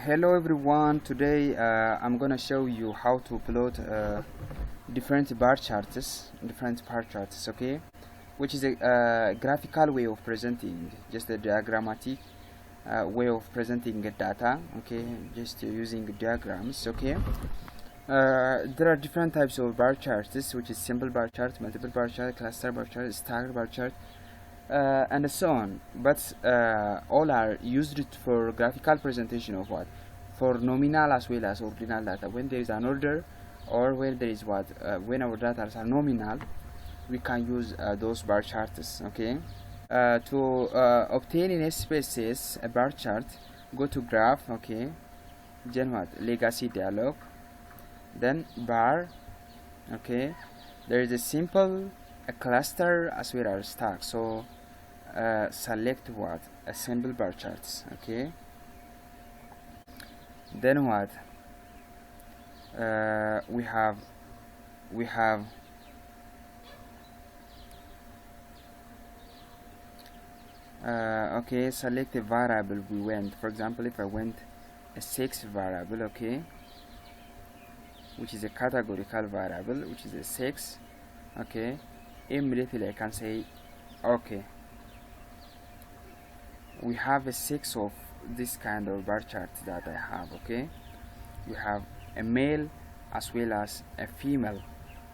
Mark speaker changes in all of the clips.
Speaker 1: Hello everyone, today I'm gonna show you how to plot different bar charts, okay, which is a graphical way of presenting, just a diagrammatic way of presenting data, okay, just using diagrams, okay. There are different types of bar charts, which is simple bar chart, multiple bar chart, cluster bar chart, stacked bar chart, and so on, but all are used for graphical presentation of what? For nominal as well as ordinal data. When there is an order, or when there is what? When our data are nominal, we can use those bar charts, okay? To obtain in SPSS a bar chart, go to graph, okay, then what? Legacy dialog, then bar, okay. There is a simple, a cluster as well as stack, so select what? A simple bar charts, okay. Then what? We have okay, select a variable we went. For example, if I went a 6 variable, okay, which is a categorical variable, which is a 6, okay, immediately I can say okay, we have a 6 of this kind of bar chart that I have, okay. We have a male as well as a female.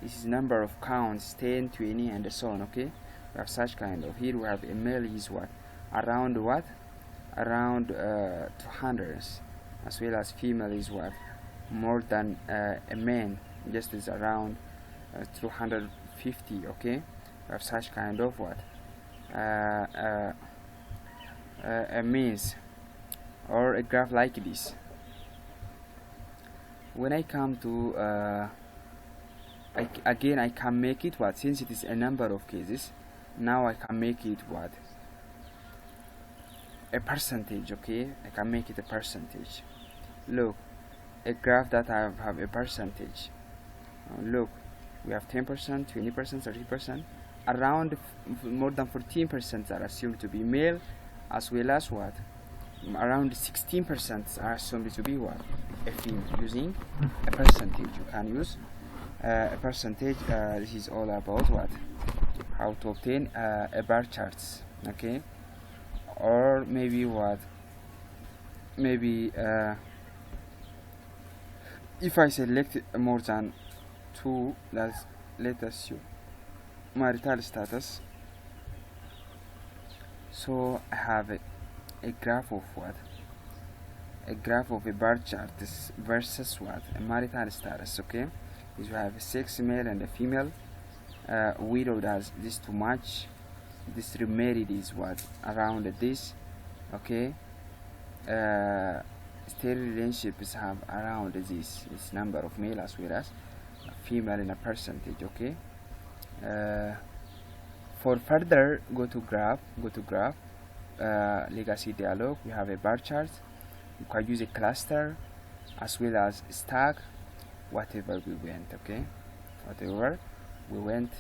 Speaker 1: This is number of counts, 10, 20 and so on, okay. We have such kind of, here we have a male is what? Around 200, as well as female is what? More than a man, just is around 250, okay. We have such kind of what? A means or a graph like this. When I come to again I can make it what? Since it is a number of cases, now I can make it what? A percentage, okay. I can make it a percentage. Look, a graph that I have a percentage. Look, we have 10%, 20%, 30%, around more than 14% are assumed to be male, as well as what? Around 16% are assumed to be what? A female. Using a percentage, you can use a percentage. This is all about what? How to obtain a bar charts, okay. Or maybe what? Maybe if I select more than 2, let us see marital status. So I have a graph of what? A graph of a bar chart versus what? A marital status, okay. Is we have a 6 male and a female. We know that this too much. This remarried is what? Around this, okay. Stereo relationships have around this number of male as well as female in a percentage, okay. For further, go to graph, legacy dialog. We have a bar chart. You can use a cluster as well as stack, whatever we went, okay, whatever we went.